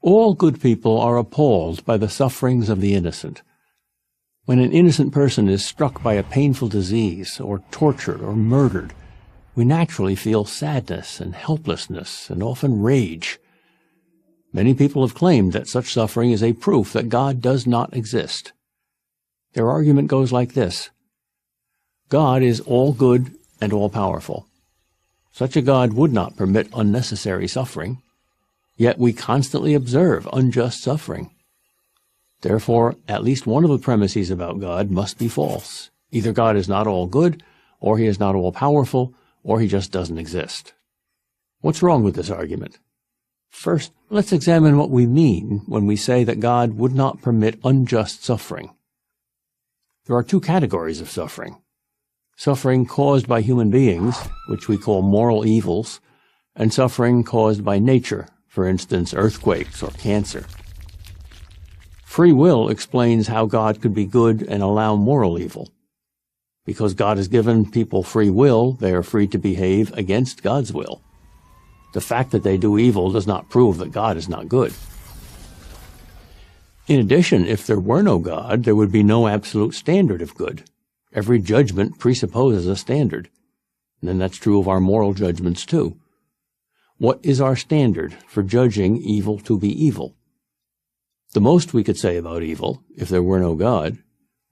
All good people are appalled by the sufferings of the innocent. When an innocent person is struck by a painful disease, or tortured or murdered, we naturally feel sadness and helplessness and often rage. Many people have claimed that such suffering is a proof that God does not exist. Their argument goes like this: God is all good and all-powerful. Such a God would not permit unnecessary suffering, yet we constantly observe unjust suffering. Therefore, at least one of the premises about God must be false. Either God is not all good, or he is not all-powerful, or he just doesn't exist. What's wrong with this argument? First, let's examine what we mean when we say that God would not permit unjust suffering. There are two categories of suffering: suffering caused by human beings, which we call moral evils, and suffering caused by nature, for instance, earthquakes or cancer. Free will explains how God could be good and allow moral evil. Because God has given people free will, they are free to behave against God's will. The fact that they do evil does not prove that God is not good. In addition, if there were no God, there would be no absolute standard of good. Every judgment presupposes a standard. And then that's true of our moral judgments too. What is our standard for judging evil to be evil? The most we could say about evil, if there were no God,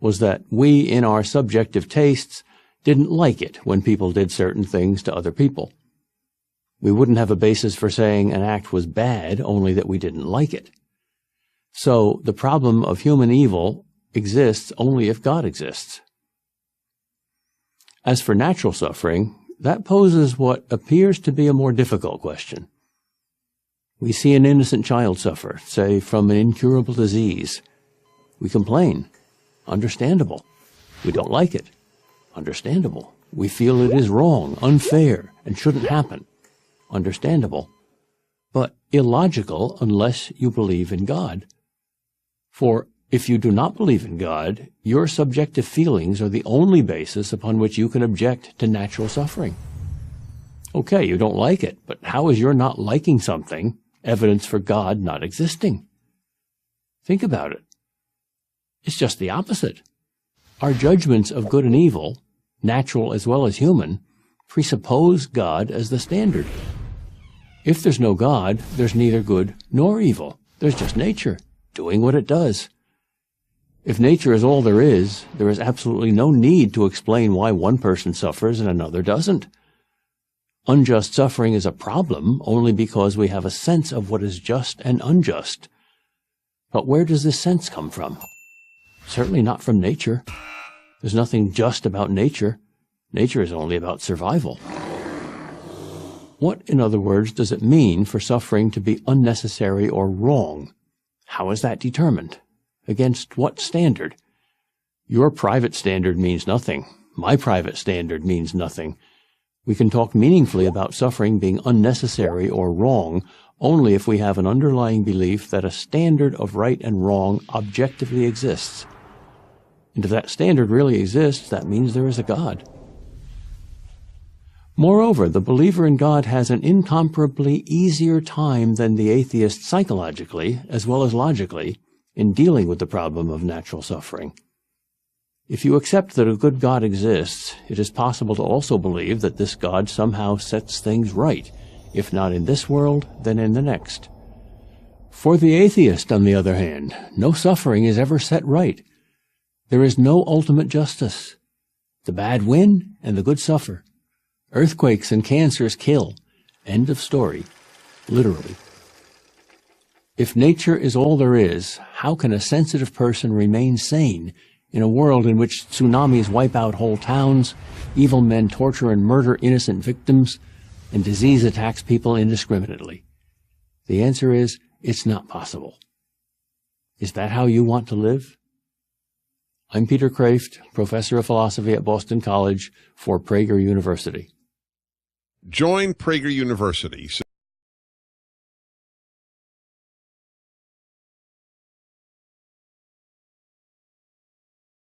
was that we, in our subjective tastes, didn't like it when people did certain things to other people. We wouldn't have a basis for saying an act was bad, only that we didn't like it. So the problem of human evil exists only if God exists. As for natural suffering, that poses what appears to be a more difficult question. We see an innocent child suffer, say, from an incurable disease. We complain. Understandable. We don't like it. Understandable. We feel it is wrong, unfair, and shouldn't happen. Understandable. But illogical unless you believe in God. For if you do not believe in God, your subjective feelings are the only basis upon which you can object to natural suffering. Okay, you don't like it, but how is your not liking something evidence for God not existing? Think about it. It's just the opposite. Our judgments of good and evil, natural as well as human, presuppose God as the standard. If there's no God, there's neither good nor evil. There's just nature, doing what it does. If nature is all there is absolutely no need to explain why one person suffers and another doesn't. Unjust suffering is a problem only because we have a sense of what is just and unjust. But where does this sense come from? Certainly not from nature. There's nothing just about nature. Nature is only about survival. What, in other words, does it mean for suffering to be unnecessary or wrong? How is that determined? Against what standard? Your private standard means nothing. My private standard means nothing. We can talk meaningfully about suffering being unnecessary or wrong only if we have an underlying belief that a standard of right and wrong objectively exists. And if that standard really exists, that means there is a God. Moreover, the believer in God has an incomparably easier time than the atheist psychologically, as well as logically, in dealing with the problem of natural suffering. If you accept that a good God exists, it is possible to also believe that this God somehow sets things right, if not in this world, then in the next. For the atheist, on the other hand, no suffering is ever set right. There is no ultimate justice. The bad win and the good suffer. Earthquakes and cancers kill. End of story. Literally. If nature is all there is, how can a sensitive person remain sane in a world in which tsunamis wipe out whole towns, evil men torture and murder innocent victims, and disease attacks people indiscriminately? The answer is, it's not possible. Is that how you want to live? I'm Peter Kraft, professor of philosophy at Boston College for Prager University. Join Prager University.